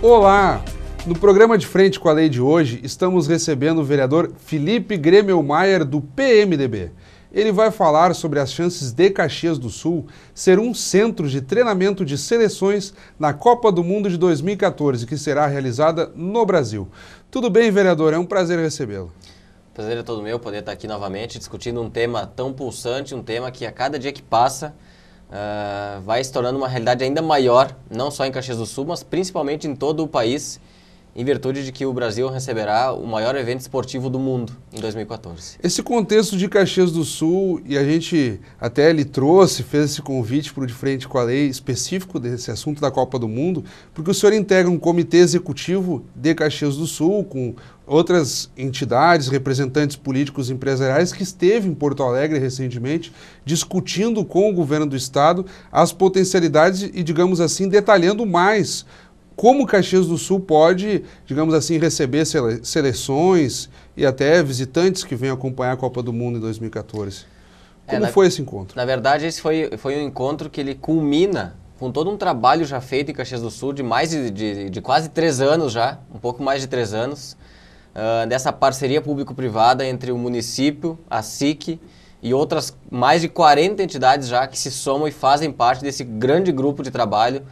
Olá! No programa De Frente com a Lei de hoje, estamos recebendo o vereador Felipe Gremelmaier, do PMDB. Ele vai falar sobre as chances de Caxias do Sul ser um centro de treinamento de seleções na Copa do Mundo de 2014, que será realizada no Brasil. Tudo bem, vereador? É um prazer recebê-lo. O prazer é todo meu poder estar aqui novamente discutindo um tema tão pulsante, um tema que a cada dia que passa vai se tornando uma realidade ainda maior, não só em Caxias do Sul, mas principalmente em todo o país, em virtude de que o Brasil receberá o maior evento esportivo do mundo em 2014. Esse contexto de Caxias do Sul, e a gente até lhe trouxe, fez esse convite para o De Frente com a Lei específico desse assunto da Copa do Mundo, porque o senhor integra um comitê executivo de Caxias do Sul, com outras entidades, representantes políticos e empresariais, que esteve em Porto Alegre recentemente, discutindo com o governo do estado as potencialidades e, digamos assim, detalhando mais como Caxias do Sul pode, digamos assim, receber seleções e até visitantes que venham acompanhar a Copa do Mundo em 2014. Como foi esse encontro? Na verdade, esse foi um encontro que ele culmina com todo um trabalho já feito em Caxias do Sul de quase 3 anos já, um pouco mais de 3 anos, dessa parceria público-privada entre o município, a SIC e outras mais de 40 entidades já que se somam e fazem parte desse grande grupo de trabalho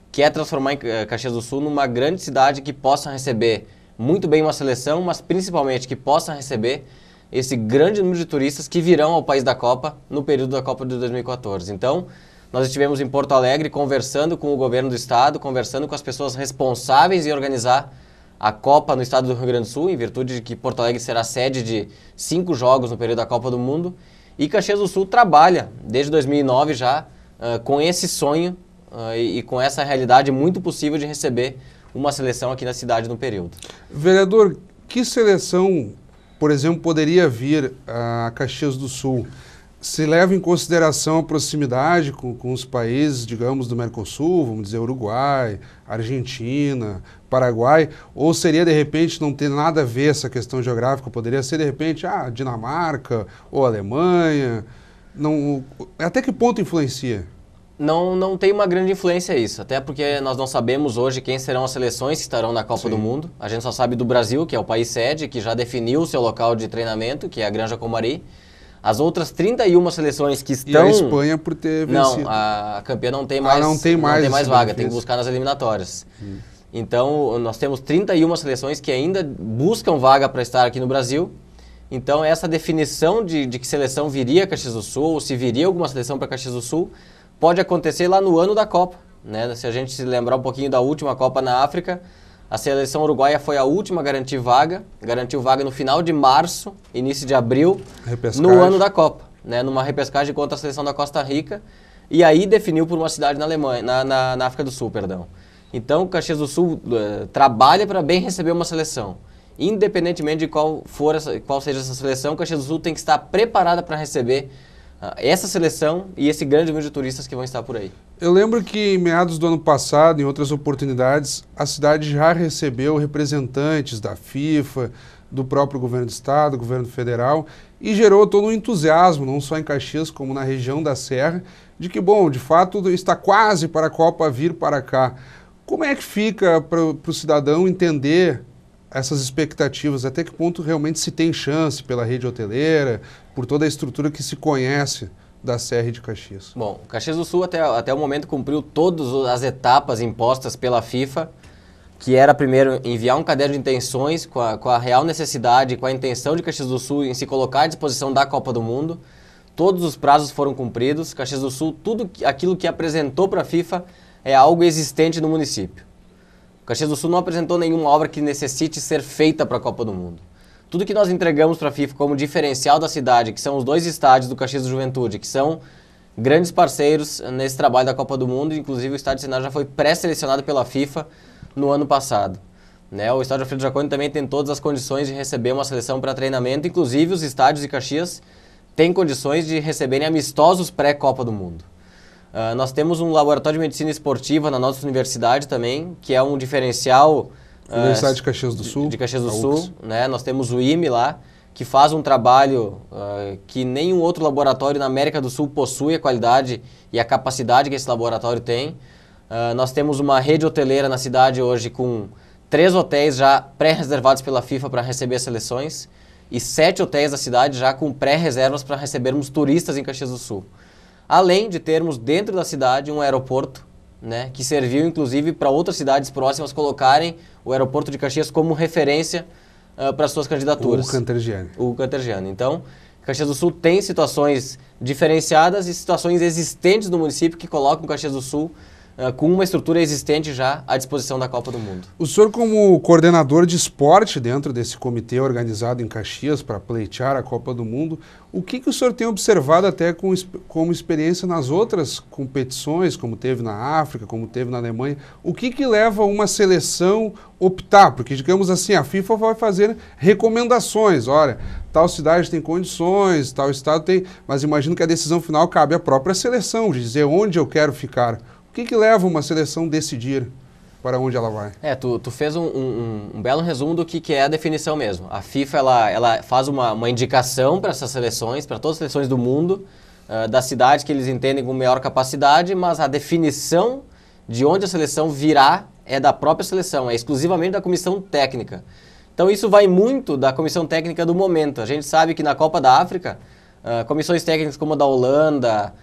que é transformar Caxias do Sul numa grande cidade que possa receber muito bem uma seleção, mas principalmente que possa receber esse grande número de turistas que virão ao país da Copa no período da Copa de 2014. Então, nós estivemos em Porto Alegre conversando com o governo do estado, conversando com as pessoas responsáveis em organizar a Copa no estado do Rio Grande do Sul, em virtude de que Porto Alegre será sede de 5 jogos no período da Copa do Mundo. E Caxias do Sul trabalha, desde 2009 já, com esse sonho e com essa realidade muito possível de receber uma seleção aqui na cidade no período. Vereador, que seleção, por exemplo, poderia vir a Caxias do Sul? Se leva em consideração a proximidade com os países, digamos, do Mercosul, vamos dizer Uruguai, Argentina, Paraguai, ou seria, de repente, não ter nada a ver essa questão geográfica? Poderia ser, de repente, Dinamarca ou Alemanha? Não, até que ponto influencia? Não tem uma grande influência isso, até porque nós não sabemos hoje quem serão as seleções que estarão na Copa do Mundo. A gente só sabe do Brasil, que é o país sede, que já definiu o seu local de treinamento, que é a Granja Comari. As outras 31 seleções que estão... E a Espanha por ter vencido. Não, a campeã não tem mais, não tem mais vaga, tem que buscar nas eliminatórias. Então, nós temos 31 seleções que ainda buscam vaga para estar aqui no Brasil. Então, essa definição de que seleção viria a Caxias do Sul, ou se viria alguma seleção para Caxias do Sul, pode acontecer lá no ano da Copa, né? Se a gente se lembrar um pouquinho da última Copa na África, a seleção uruguaia foi a última a garantiu vaga no final de março, início de abril, no ano da Copa, né? Numa repescagem contra a seleção da Costa Rica, e aí definiu por uma cidade na Alemanha, na África do Sul, perdão. Então, o Caxias do Sul trabalha para bem receber uma seleção. Independentemente de qual seja essa seleção, o Caxias do Sul tem que estar preparada para receber essa seleção e esse grande número de turistas que vão estar por aí. Eu lembro que em meados do ano passado, em outras oportunidades, a cidade já recebeu representantes da FIFA, do próprio governo do estado, governo federal, e gerou todo um entusiasmo, não só em Caxias, como na região da Serra, de que, bom, de fato está quase para a Copa vir para cá. Como é que fica para o cidadão entender essas expectativas? Até que ponto realmente se tem chance pela rede hoteleira, por toda a estrutura que se conhece da Serra de Caxias? Bom, Caxias do Sul até o momento cumpriu todas as etapas impostas pela FIFA, que era primeiro enviar um caderno de intenções com a real necessidade, com a intenção de Caxias do Sul em se colocar à disposição da Copa do Mundo. Todos os prazos foram cumpridos. Caxias do Sul, tudo aquilo que apresentou para a FIFA é algo existente no município. Caxias do Sul não apresentou nenhuma obra que necessite ser feita para a Copa do Mundo. Tudo que nós entregamos para a FIFA como diferencial da cidade, que são os 2 estádios do Caxias do Juventude, que são grandes parceiros nesse trabalho da Copa do Mundo, inclusive o estádio Centenário já foi pré-selecionado pela FIFA no ano passado. Né? O estádio Alfredo Jaconi também tem todas as condições de receber uma seleção para treinamento, inclusive os estádios de Caxias têm condições de receberem amistosos pré-Copa do Mundo. Nós temos um laboratório de medicina esportiva na nossa universidade também, que é um diferencial... Universidade de Caxias do Sul. De Caxias do Sul, né? Nós temos o IME lá, que faz um trabalho que nenhum outro laboratório na América do Sul possui a qualidade e a capacidade que esse laboratório tem. Nós temos uma rede hoteleira na cidade hoje com 3 hotéis já pré-reservados pela FIFA para receber as seleções e 7 hotéis da cidade já com pré-reservas para recebermos turistas em Caxias do Sul. Além de termos dentro da cidade um aeroporto, né, que serviu inclusive para outras cidades próximas colocarem o aeroporto de Caxias como referência para suas candidaturas. O Cantergiane. Então, Caxias do Sul tem situações diferenciadas e situações existentes no município que colocam Caxias do Sul com uma estrutura existente já à disposição da Copa do Mundo. O senhor, como coordenador de esporte dentro desse comitê organizado em Caxias para pleitear a Copa do Mundo, o que o senhor tem observado até como experiência nas outras competições, como teve na África, como teve na Alemanha? O que leva uma seleção optar? Porque, digamos assim, a FIFA vai fazer recomendações. Olha, tal cidade tem condições, tal estado tem... Mas imagino que a decisão final cabe à própria seleção, de dizer onde eu quero ficar. O que leva uma seleção a decidir para onde ela vai? Tu fez um belo resumo do que é a definição mesmo. A FIFA ela faz uma indicação para essas seleções, para todas as seleções do mundo, das cidades que eles entendem com maior capacidade, mas a definição de onde a seleção virá é da própria seleção, é exclusivamente da comissão técnica. Então isso vai muito da comissão técnica do momento. A gente sabe que na Copa da África, comissões técnicas como a da Holanda,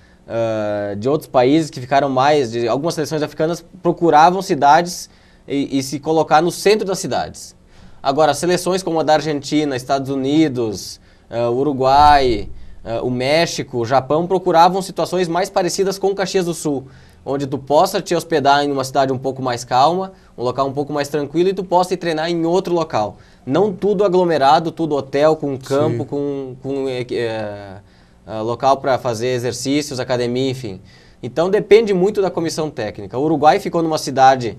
de outros países que ficaram mais, de algumas seleções africanas, procuravam cidades e se colocar no centro das cidades. Agora, seleções como a da Argentina, Estados Unidos, Uruguai, o México, o Japão, procuravam situações mais parecidas com Caxias do Sul, onde tu possa te hospedar em uma cidade um pouco mais calma, um local um pouco mais tranquilo, e tu possa ir treinar em outro local. Não tudo aglomerado, tudo hotel, com campo, com local para fazer exercícios, academia, enfim. Então depende muito da comissão técnica. O Uruguai ficou numa cidade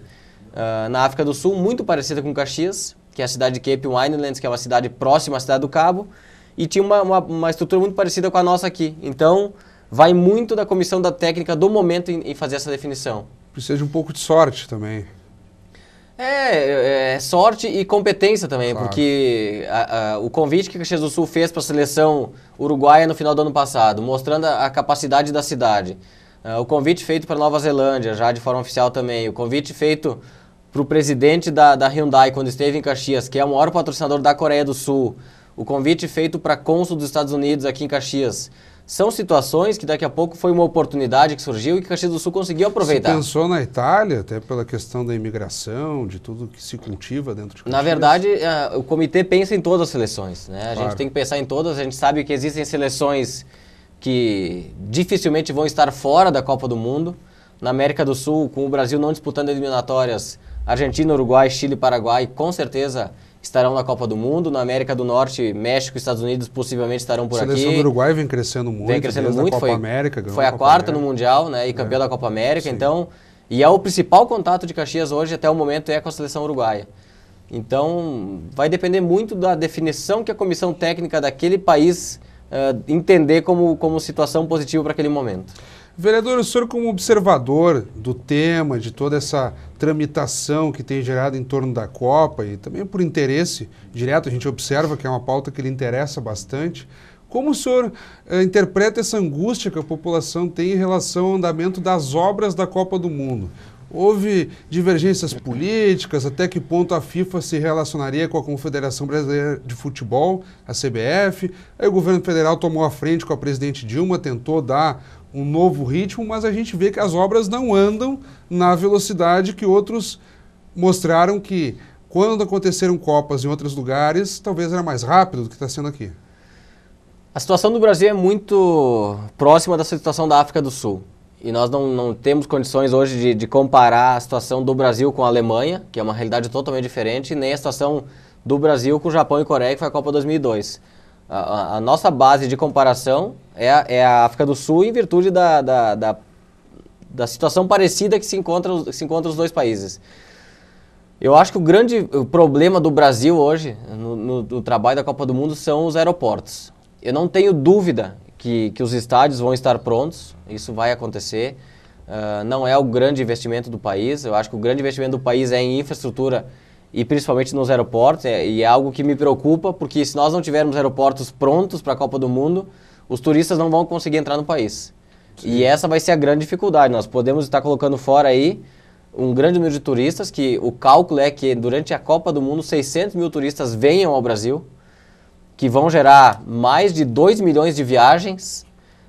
na África do Sul muito parecida com Caxias, que é a cidade de Cape Winelands, que é uma cidade próxima à Cidade do Cabo, e tinha uma estrutura muito parecida com a nossa aqui. Então vai muito da comissão da técnica do momento em fazer essa definição. Precisa de um pouco de sorte também. Sorte e competência também, claro. Porque o convite que Caxias do Sul fez para a seleção uruguaia no final do ano passado, mostrando a capacidade da cidade, o convite feito para Nova Zelândia, já de forma oficial também, o convite feito para o presidente da Hyundai quando esteve em Caxias, que é o maior patrocinador da Coreia do Sul, o convite feito para cônsul dos Estados Unidos aqui em Caxias. São situações que daqui a pouco foi uma oportunidade que surgiu e que Caxias do Sul conseguiu aproveitar. Você pensou na Itália, até pela questão da imigração, de tudo que se cultiva dentro de Caxias? Na verdade, o comitê pensa em todas as seleções, né? A Claro. gente tem que pensar em todas, a gente sabe que existem seleções que dificilmente vão estar fora da Copa do Mundo. Na América do Sul, com o Brasil não disputando eliminatórias, Argentina, Uruguai, Chile e Paraguai com certeza estarão na Copa do Mundo. Na América do Norte, México e Estados Unidos possivelmente estarão por aqui. A seleção do Uruguai vem crescendo muito, desde a Copa América. Foi a quarta no Mundial, né, e campeã da Copa América. Sim. Então, e é o principal contato de Caxias hoje até o momento com a seleção uruguaia. Então, vai depender muito da definição que a comissão técnica daquele país entender como situação positiva para aquele momento. Vereador, o senhor como observador do tema, de toda essa tramitação que tem gerado em torno da Copa e também por interesse direto, a gente observa que é uma pauta que lhe interessa bastante, como o senhor interpreta essa angústia que a população tem em relação ao andamento das obras da Copa do Mundo? Houve divergências políticas, até que ponto a FIFA se relacionaria com a Confederação Brasileira de Futebol, a CBF, aí o governo federal tomou a frente com a presidente Dilma, tentou dar um novo ritmo, mas a gente vê que as obras não andam na velocidade que outros mostraram que, quando aconteceram Copas em outros lugares, talvez era mais rápido do que está sendo aqui. A situação do Brasil é muito próxima da situação da África do Sul. E nós não temos condições hoje de comparar a situação do Brasil com a Alemanha, que é uma realidade totalmente diferente, nem a situação do Brasil com o Japão e Coreia, que foi a Copa 2002. A nossa base de comparação é a África do Sul em virtude da situação parecida que se encontra os dois países. Eu acho que o grande problema do Brasil hoje, no trabalho da Copa do Mundo, são os aeroportos. Eu não tenho dúvida que os estádios vão estar prontos, isso vai acontecer. Não é o grande investimento do país, eu acho que o grande investimento do país é em infraestrutura e principalmente nos aeroportos, e é algo que me preocupa, porque se nós não tivermos aeroportos prontos para a Copa do Mundo, os turistas não vão conseguir entrar no país. Sim. E essa vai ser a grande dificuldade. Nós podemos estar colocando fora aí um grande número de turistas, que o cálculo é que durante a Copa do Mundo 600 mil turistas venham ao Brasil, que vão gerar mais de 2 milhões de viagens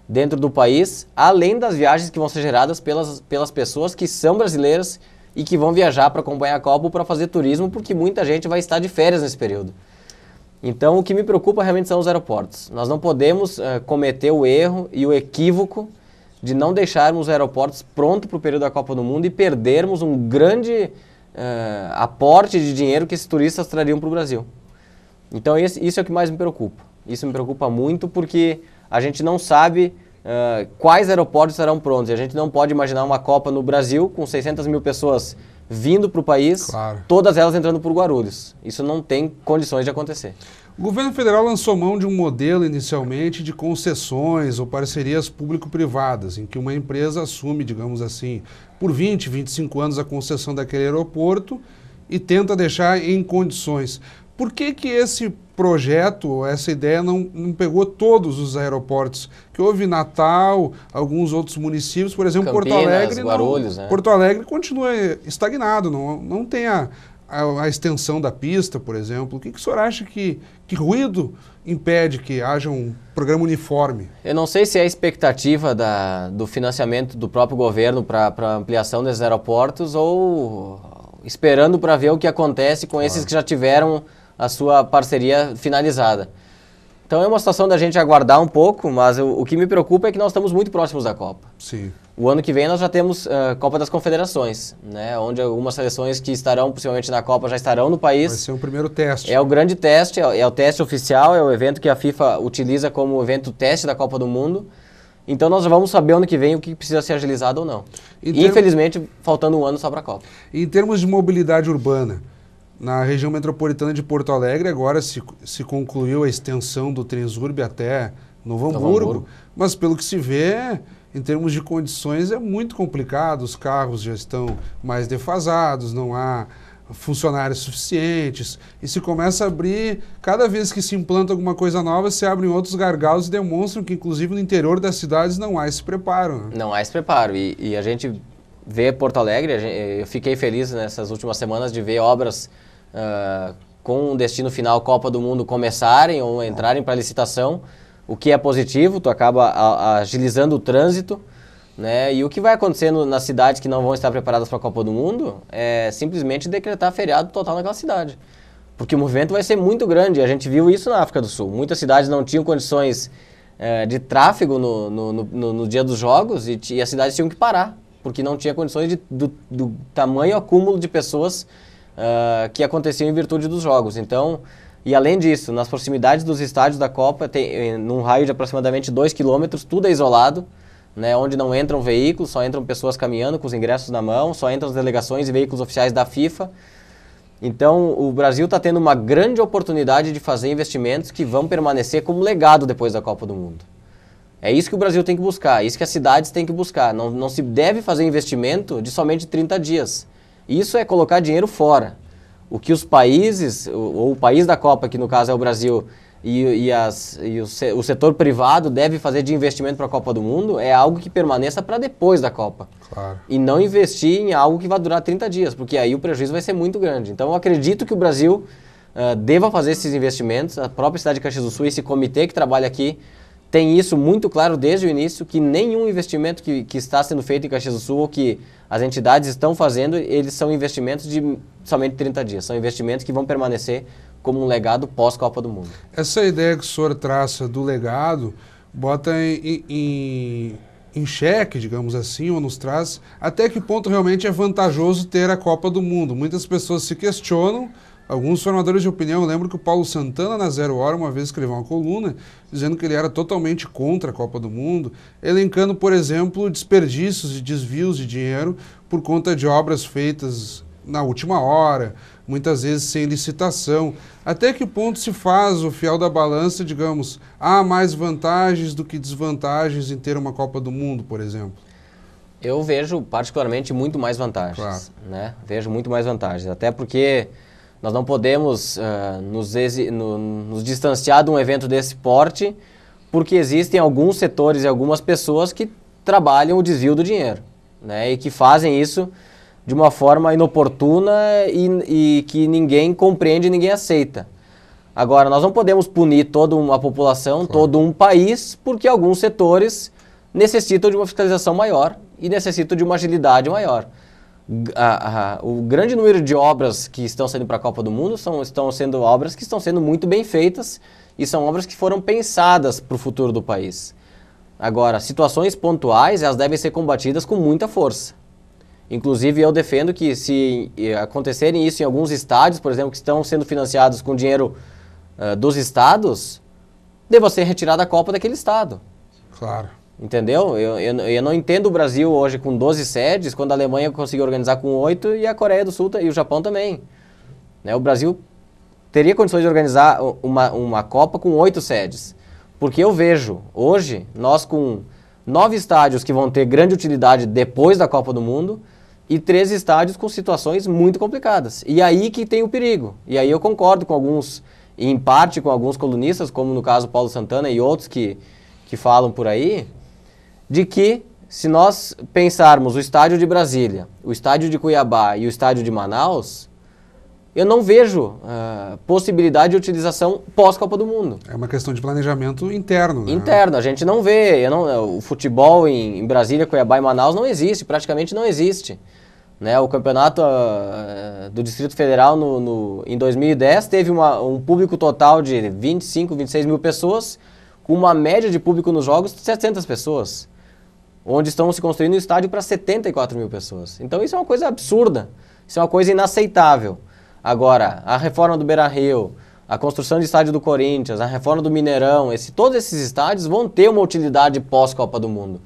dentro do país, além das viagens que vão ser geradas pelas pessoas que são brasileiras e que vão viajar para acompanhar a Copa ou para fazer turismo, porque muita gente vai estar de férias nesse período. Então, o que me preocupa realmente são os aeroportos. Nós não podemos cometer o erro e o equívoco de não deixarmos os aeroportos prontos para o período da Copa do Mundo e perdermos um grande aporte de dinheiro que esses turistas trariam para o Brasil. Então, isso é o que mais me preocupa. Isso me preocupa muito porque a gente não sabe quais aeroportos estarão prontos. E a gente não pode imaginar uma Copa no Brasil com 600 mil pessoas vindo para o país, claro, todas elas entrando por Guarulhos. Isso não tem condições de acontecer. O governo federal lançou mão de um modelo inicialmente de concessões ou parcerias público-privadas, em que uma empresa assume, digamos assim, por 20, 25 anos a concessão daquele aeroporto e tenta deixar em condições. Por que que esse projeto, essa ideia não pegou todos os aeroportos? Que houve Natal, alguns outros municípios, por exemplo, Campinas, Porto Alegre. Guarulhos, né? Porto Alegre continua estagnado, não tem a extensão da pista, por exemplo. O que o senhor acha que ruído impede que haja um programa uniforme? Eu não sei se é a expectativa do financiamento do próprio governo para a ampliação desses aeroportos ou esperando para ver o que acontece com esses que já tiveram a sua parceria finalizada. Então é uma situação da gente aguardar um pouco, mas o que me preocupa é que nós estamos muito próximos da Copa. Sim. O ano que vem nós já temos Copa das Confederações, né, onde algumas seleções que estarão possivelmente na Copa já estarão no país. Vai ser o primeiro teste. É o grande teste, é o teste oficial, é o evento que a FIFA utiliza como evento teste da Copa do Mundo. Então nós já vamos saber ano que vem o que precisa ser agilizado ou não. Infelizmente, faltando um ano só para a Copa. Em termos de mobilidade urbana, na região metropolitana de Porto Alegre, agora se concluiu a extensão do Transurb até Novo Hamburgo, mas pelo que se vê, em termos de condições, é muito complicado. Os carros já estão mais defasados, não há funcionários suficientes, e se começa a abrir, cada vez que se implanta alguma coisa nova, se abrem outros gargalos e demonstram que, inclusive, no interior das cidades não há esse preparo. Né? Não há esse preparo, e a gente vê Porto Alegre, eu fiquei feliz nessas últimas semanas de ver obras com um destino final Copa do Mundo começarem ou entrarem para licitação, o que é positivo, tu acaba agilizando o trânsito, né? E o que vai acontecer nas cidades que não vão estar preparadas para a Copa do Mundo é simplesmente decretar feriado total naquela cidade. Porque o movimento vai ser muito grande, a gente viu isso na África do Sul. Muitas cidades não tinham condições de tráfego no dia dos jogos e as cidades tinham que parar, porque não tinha condições do tamanho acúmulo de pessoas que aconteciam em virtude dos jogos. Então, e além disso, nas proximidades dos estádios da Copa, num raio de aproximadamente 2 quilômetros, tudo é isolado, né, onde não entram veículos, só entram pessoas caminhando com os ingressos na mão, só entram as delegações e veículos oficiais da FIFA. Então, o Brasil está tendo uma grande oportunidade de fazer investimentos que vão permanecer como legado depois da Copa do Mundo. É isso que o Brasil tem que buscar, é isso que as cidades têm que buscar. Não se deve fazer investimento de somente 30 dias. Isso é colocar dinheiro fora. O que os países, ou o país da Copa, que no caso é o Brasil, o setor privado deve fazer de investimento para a Copa do Mundo é algo que permaneça para depois da Copa. Claro. E não investir em algo que vai durar 30 dias, porque aí o prejuízo vai ser muito grande. Então eu acredito que o Brasil deva fazer esses investimentos. A própria cidade de Caxias do Sul, esse comitê que trabalha aqui, tem isso muito claro desde o início, que nenhum investimento que está sendo feito em Caxias do Sul ou que as entidades estão fazendo, eles são investimentos de somente 30 dias. São investimentos que vão permanecer como um legado pós-Copa do Mundo. Essa ideia que o senhor traça do legado bota em xeque, digamos assim, ou nos traz até que ponto realmente é vantajoso ter a Copa do Mundo. Muitas pessoas se questionam, alguns formadores de opinião, eu lembro que o Paulo Santana, na Zero Hora, uma vez escreveu uma coluna dizendo que ele era totalmente contra a Copa do Mundo, elencando, por exemplo, desperdícios e desvios de dinheiro por conta de obras feitas na última hora, muitas vezes sem licitação. Até que ponto se faz o fiel da balança, digamos, há mais vantagens do que desvantagens em ter uma Copa do Mundo, por exemplo? Eu vejo particularmente muito mais vantagens, claro, né? Vejo muito mais vantagens, até porque nós não podemos nos distanciar de um evento desse porte, porque existem alguns setores e algumas pessoas que trabalham o desvio do dinheiro, né? E que fazem isso de uma forma inoportuna e que ninguém compreende e ninguém aceita. Agora, nós não podemos punir toda uma população, claro, todo um país, porque alguns setores necessitam de uma fiscalização maior e necessitam de uma agilidade maior. O grande número de obras que estão sendo para a Copa do Mundo estão sendo obras que estão sendo muito bem feitas e são obras que foram pensadas para o futuro do país. Agora, situações pontuais, elas devem ser combatidas com muita força. Inclusive, eu defendo que se acontecerem isso em alguns estádios, por exemplo, que estão sendo financiados com dinheiro dos estados, deva ser retirada a Copa daquele estado. Claro. Entendeu? Eu não entendo o Brasil hoje com 12 sedes, quando a Alemanha conseguiu organizar com 8 e a Coreia do Sul e o Japão também. Né? O Brasil teria condições de organizar uma Copa com 8 sedes. Porque eu vejo, hoje, nós com 9 estádios que vão ter grande utilidade depois da Copa do Mundo e 13 estádios com situações muito complicadas. E aí que tem o perigo. E aí eu concordo com alguns, em parte com alguns colunistas, como no caso Paulo Santana e outros que falam por aí, de que se nós pensarmos o estádio de Brasília, o estádio de Cuiabá e o estádio de Manaus, eu não vejo possibilidade de utilização pós-Copa do Mundo. É uma questão de planejamento interno, né? Interno, a gente não vê. O futebol em Brasília, Cuiabá e Manaus não existe, praticamente não existe. Né? O campeonato do Distrito Federal em 2010 teve um público total de 25, 26 mil pessoas, com uma média de público nos jogos de 700 pessoas, onde estão se construindo um estádio para 74 mil pessoas. Então isso é uma coisa absurda, isso é uma coisa inaceitável. Agora, a reforma do Beira-Rio, a construção de estádio do Corinthians, a reforma do Mineirão, todos esses estádios vão ter uma utilidade pós-Copa do Mundo.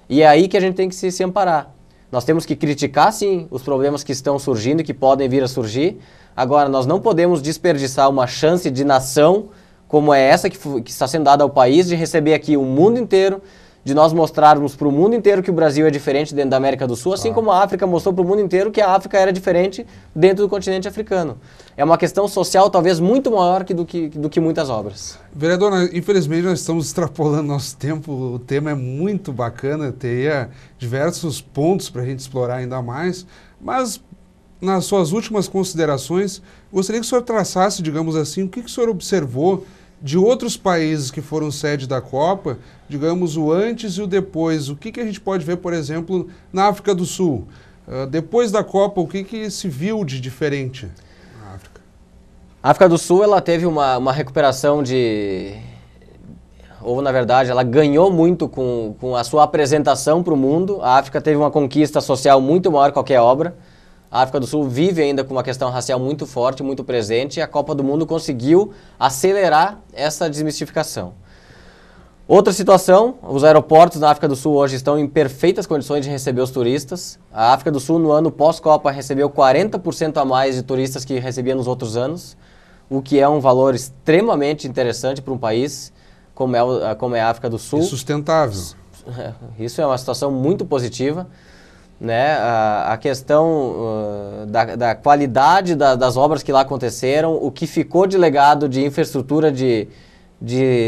E é aí que a gente tem que se amparar. Nós temos que criticar, sim, os problemas que estão surgindo e que podem vir a surgir. Agora, nós não podemos desperdiçar uma chance de nação como é essa que está sendo dada ao país, de receber aqui o mundo inteiro, de nós mostrarmos para o mundo inteiro que o Brasil é diferente dentro da América do Sul, assim como a África mostrou para o mundo inteiro que a África era diferente dentro do continente africano. É uma questão social talvez muito maior do que muitas obras. Vereador, infelizmente nós estamos extrapolando nosso tempo, o tema é muito bacana, teria diversos pontos para a gente explorar ainda mais, mas nas suas últimas considerações, gostaria que o senhor traçasse, digamos assim, o que o senhor observou de outros países que foram sede da Copa, digamos, o antes e o depois. O que a gente pode ver, por exemplo, na África do Sul? Depois da Copa, o que se viu de diferente na África? A África do Sul, ela teve uma recuperação ou, na verdade, ela ganhou muito com a sua apresentação para o mundo. A África teve uma conquista social muito maior que qualquer obra. A África do Sul vive ainda com uma questão racial muito forte, muito presente, e a Copa do Mundo conseguiu acelerar essa desmistificação. Outra situação, os aeroportos na África do Sul hoje estão em perfeitas condições de receber os turistas. A África do Sul, no ano pós-Copa, recebeu 40% a mais de turistas que recebia nos outros anos, o que é um valor extremamente interessante para um país como é a África do Sul. E sustentável. Isso é uma situação muito positiva. Né, a questão da qualidade das obras que lá aconteceram, o que ficou de legado de infraestrutura de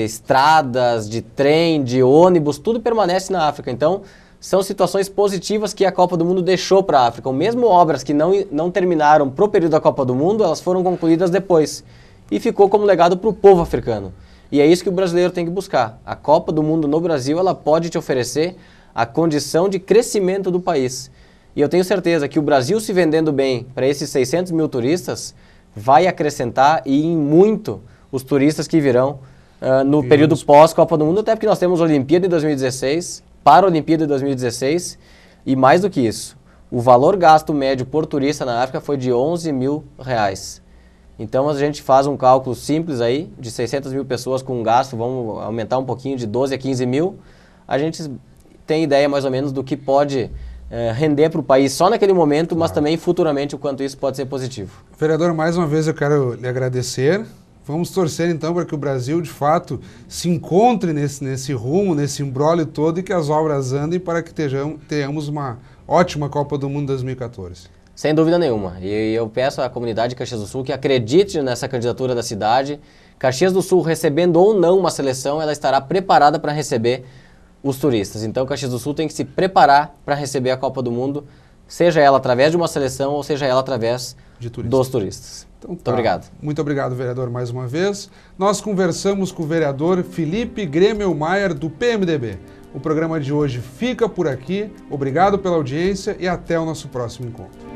estradas, de trem, de ônibus, tudo permanece na África. Então, são situações positivas que a Copa do Mundo deixou para a África. Mesmo obras que não terminaram para o período da Copa do Mundo, elas foram concluídas depois. E ficou como legado para o povo africano. E é isso que o brasileiro tem que buscar. A Copa do Mundo no Brasil, ela pode te oferecer a condição de crescimento do país. E eu tenho certeza que o Brasil se vendendo bem para esses 600 mil turistas vai acrescentar e em muito os turistas que virão no período pós-Copa do Mundo, até porque nós temos Olimpíada em 2016, Paralimpíada em 2016 e mais do que isso, o valor gasto médio por turista na África foi de R$11 mil. Então a gente faz um cálculo simples aí, de 600 mil pessoas com um gasto, vamos aumentar um pouquinho de 12 a 15 mil, a gente tem ideia mais ou menos do que pode render para o país só naquele momento, mas também futuramente o quanto isso pode ser positivo. Vereador, mais uma vez eu quero lhe agradecer. Vamos torcer então para que o Brasil de fato se encontre nesse rumo, nesse imbróglio todo e que as obras andem para que tenhamos uma ótima Copa do Mundo 2014. Sem dúvida nenhuma. E eu peço à comunidade de Caxias do Sul que acredite nessa candidatura da cidade. Caxias do Sul, recebendo ou não uma seleção, ela estará preparada para receber os turistas. Então, Caxias do Sul tem que se preparar para receber a Copa do Mundo seja ela através de uma seleção ou seja ela através dos turistas. Então, muito obrigado. Muito obrigado, vereador, mais uma vez. Nós conversamos com o vereador Felipe Gremelmaier, do PMDB. O programa de hoje fica por aqui. Obrigado pela audiência e até o nosso próximo encontro.